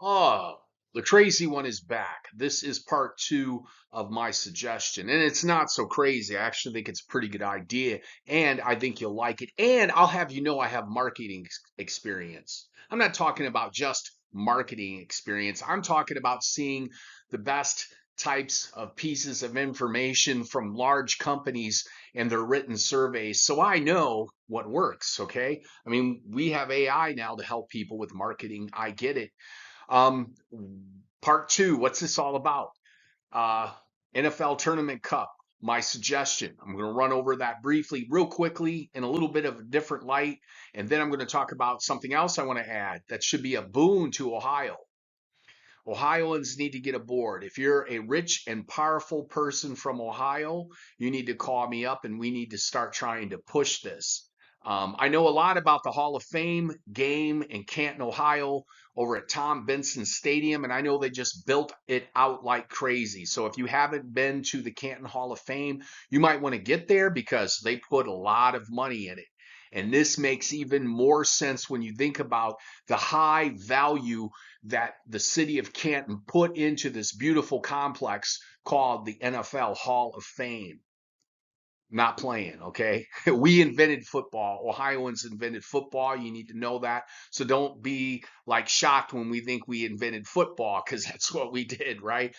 Oh, the crazy one is back. This is part two of my suggestion. And it's not so crazy. I actually think it's a pretty good idea. And I think you'll like it. And I'll have you know I have marketing experience. I'm not talking about just marketing experience. I'm talking about seeing the best types of pieces of information from large companies and their written surveys. So I know what works. Okay. I mean, we have AI now to help people with marketing. I get it. um, Part two, what's this all about? Uh, NFL Tournament Cup. My suggestion. I'm going to run over that briefly, real quickly, in a little bit of a different light. And then I'm going to talk about something else I want to add that should be a boon to Ohio. Ohioans need to get aboard. If you're a rich and powerful person from Ohio, you need to call me up and we need to start trying to push this. I know a lot about the Hall of Fame game in Canton, Ohio, over at Tom Benson Stadium, and I know they just built it out like crazy. So if you haven't been to the Canton Hall of Fame, you might want to get there because they put a lot of money in it. And this makes even more sense when you think about the high value that the city of Canton put into this beautiful complex called the NFL Hall of Fame. Not playing, okay? We invented football. Ohioans invented football. You need to know that. So don't be like shocked when we think we invented football because that's what we did, right?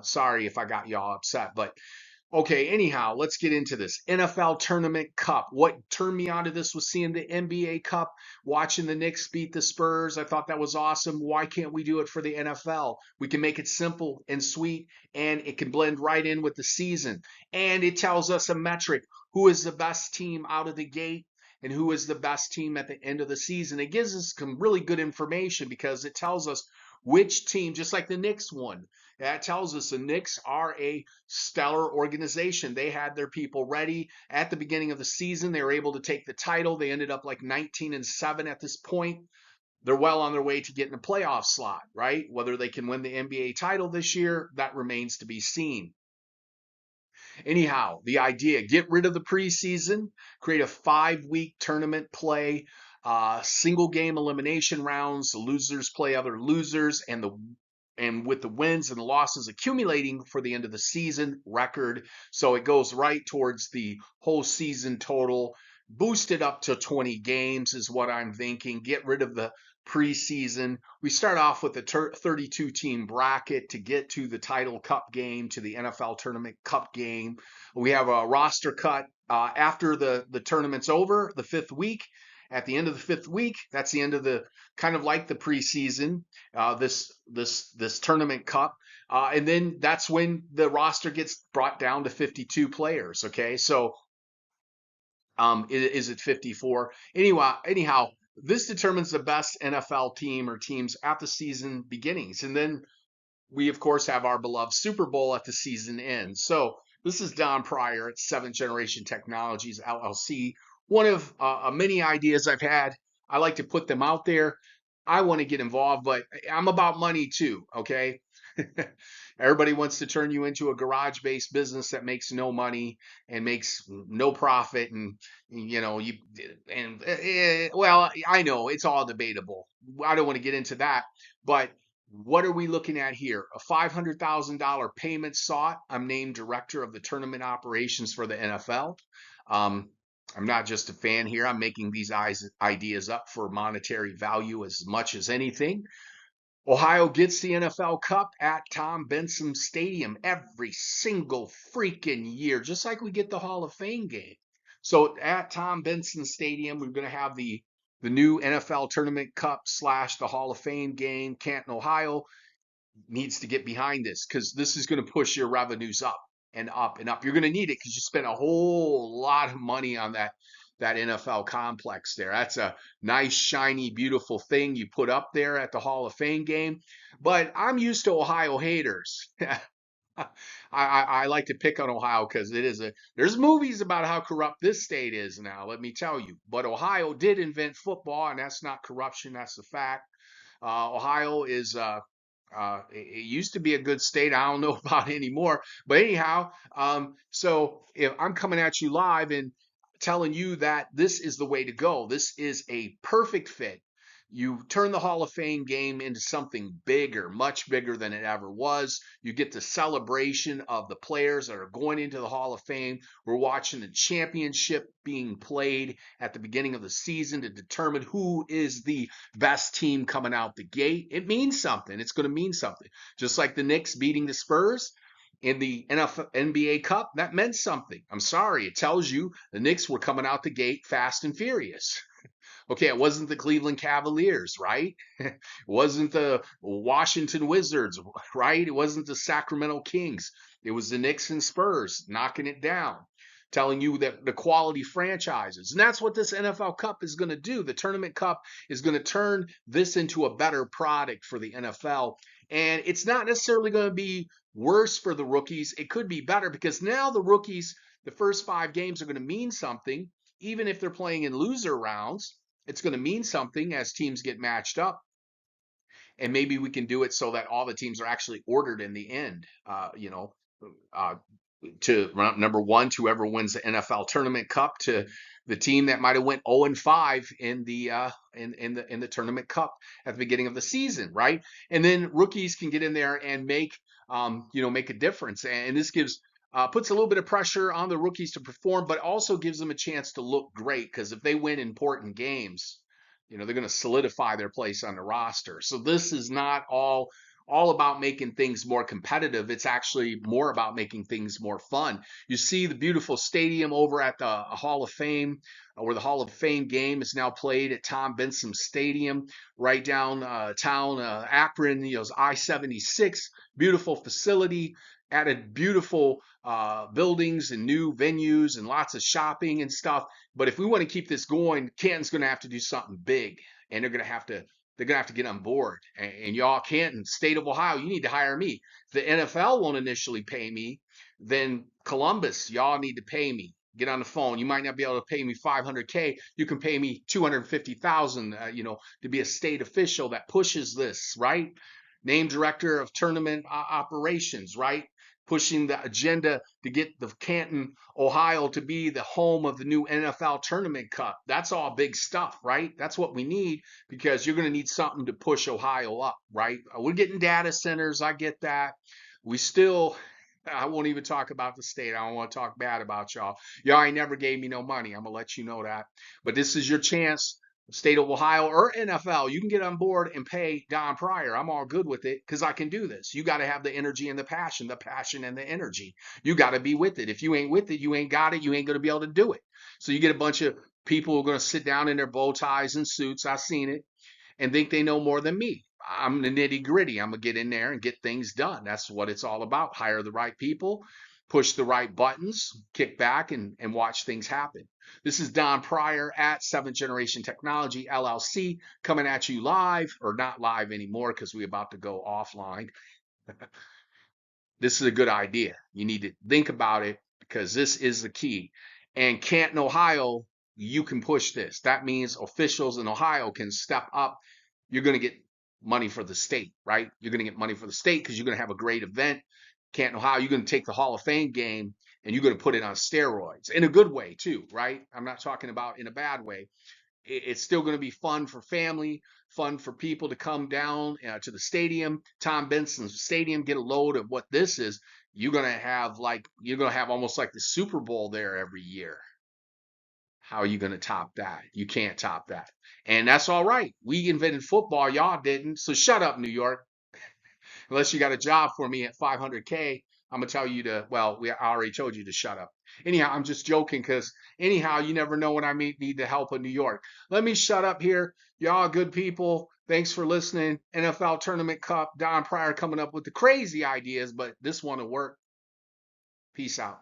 Sorry if I got y'all upset, but okay, anyhow, let's get into this. NFL Tournament Cup. What turned me on to this was seeing the NBA Cup, watching the Knicks beat the Spurs. I thought that was awesome. Why can't we do it for the NFL? We can make it simple and sweet, and it can blend right in with the season. And it tells us a metric who is the best team out of the gate and who is the best team at the end of the season. It gives us some really good information because it tells us which team, just like the Knicks won, that tells us the Knicks are a stellar organization. They had their people ready at the beginning of the season. They were able to take the title. They ended up like 19-7 at this point. They're well on their way to getting a playoff slot, right? Whether they can win the NBA title this year, that remains to be seen. Anyhow, the idea, get rid of the preseason, create a 5-week tournament play, single game elimination rounds. The losers play other losers, and with the wins and the losses accumulating for the end of the season record. So it goes right towards the whole season total. Boost it up to 20 games is what I'm thinking. Get rid of the preseason. We start off with a 32 team bracket to get to the title cup game, to the NFL tournament cup game. We have a roster cut after the tournament's over, the fifth week. At the end of the fifth week, that's the end of the kind of like the preseason, this tournament cup, and then that's when the roster gets brought down to 52 players. Okay, so is it 54? Anyhow, this determines the best NFL team or teams at the season beginnings. And then we, of course, have our beloved Super Bowl at the season end. So this is Don Pryor at Seventh Generation Technologies, LLC. One of many ideas I've had. I like to put them out there. I want to get involved, but I'm about money too, okay? Everybody wants to turn you into a garage-based business that makes no money and makes no profit, and you know you and well, I know it's all debatable. I don't want to get into that, but what are we looking at here? A $500,000 payment sought. I'm named director of the tournament operations for the NFL. Um, I'm not just a fan here. I'm making these ideas up for monetary value as much as anything. Ohio gets the NFL Cup at Tom Benson Stadium every single freaking year, just like we get the Hall of Fame game. So at Tom Benson Stadium, we're going to have the new NFL Tournament Cup slash the Hall of Fame game. Canton, Ohio needs to get behind this because this is going to push your revenues up and up and up. You're going to need it because you spent a whole lot of money on that NFL complex there. That's a nice, shiny, beautiful thing you put up there at the Hall of Fame game. But I'm used to Ohio haters. I like to pick on Ohio because there's movies about how corrupt this state is now, let me tell you. But Ohio did invent football, and that's not corruption, that's a fact. Ohio is it used to be a good state. I don't know about it anymore. But anyhow, so if I'm coming at you live and telling you that this is the way to go, this is a perfect fit You turn the Hall of Fame game into something bigger, much bigger than it ever was. You get the celebration of the players that are going into the Hall of Fame. We're watching the championship being played at the beginning of the season to determine who is the best team coming out the gate. It means something. It's going to mean something. Just like the Knicks beating the Spurs in the NBA Cup, that meant something. I'm sorry. It tells you the Knicks were coming out the gate fast and furious. Okay, it wasn't the Cleveland Cavaliers, right? It wasn't the Washington Wizards, right? It wasn't the Sacramento Kings. It was the Knicks and Spurs knocking it down, telling you that the quality franchises. And that's what this NFL Cup is going to do. The Tournament Cup is going to turn this into a better product for the NFL. And it's not necessarily going to be worse for the rookies. It could be better because now the rookies, the first 5 games are going to mean something, even if they're playing in loser rounds. It's going to mean something as teams get matched up. And maybe we can do it so that all the teams are actually ordered in the end. Uh, to number one, to whoever wins the NFL Tournament Cup, to the team that might have went 0-5 in the Tournament Cup at the beginning of the season, right? And then rookies can get in there and make a difference. And this puts a little bit of pressure on the rookies to perform, but also gives them a chance to look great because if they win important games, they're going to solidify their place on the roster. So this is not all about making things more competitive. It's actually more about making things more fun. You see the beautiful stadium over at the Hall of Fame, where the Hall of Fame game is now played at Tom Benson Stadium, right downtown Akron. It's I-76, beautiful facility, added beautiful buildings and new venues and lots of shopping and stuff. But if we want to keep this going, Canton's going to have to do something big, and they're going to have to get on board. And y'all, Canton, state of Ohio, you need to hire me. If the NFL won't initially pay me, then Columbus, y'all need to pay me. Get on the phone. You might not be able to pay me $500K. You can pay me $250,000, to be a state official that pushes this, right? Name director of tournament operations, right? Pushing the agenda to get the Canton, Ohio to be the home of the new NFL Tournament Cup. That's all big stuff, right? That's what we need because you're going to need something to push Ohio up, right? We're getting data centers. I get that. I won't even talk about the state. I don't want to talk bad about y'all. Y'all ain't never gave me no money. I'm going to let you know that. But this is your chance, state of Ohio or NFL. You can get on board and pay Don Pryor. I'm all good with it because I can do this. You got to have the energy and the passion and the energy. You got to be with it. If you ain't with it, you ain't got it. You ain't going to be able to do it. So you get a bunch of people who are going to sit down in their bow ties and suits. I've seen it, and think they know more than me. I'm the nitty gritty. I'm going to get in there and get things done. That's what it's all about. Hire the right people, push the right buttons, kick back, and watch things happen. This is Don Pryor at 7th Generation Technology LLC coming at you live, or not live anymore because we're about to go offline. This is a good idea. You need to think about it because this is the key. And Canton, Ohio, you can push this. That means officials in Ohio can step up. You're going to get money for the state, right? You're going to get money for the state because you're going to have a great event. Canton, Ohio, you're going to take the Hall of Fame game and you're going to put it on steroids in a good way too, right? I'm not talking about in a bad way. It's still going to be fun for family, fun for people to come down to the stadium, Tom Benson Stadium, get a load of what this is. You're going to have almost like the Super Bowl there every year. How are you going to top that? You can't top that. And that's all right. We invented football. Y'all didn't. So shut up, New York. Unless you got a job for me at 500K, I'm going to tell you I already told you to shut up. Anyhow, I'm just joking because anyhow, you never know when I need the help of New York. Let me shut up here. Y'all good people. Thanks for listening. NFL Tournament Cup. Don Pryor coming up with the crazy ideas, but this one will work. Peace out.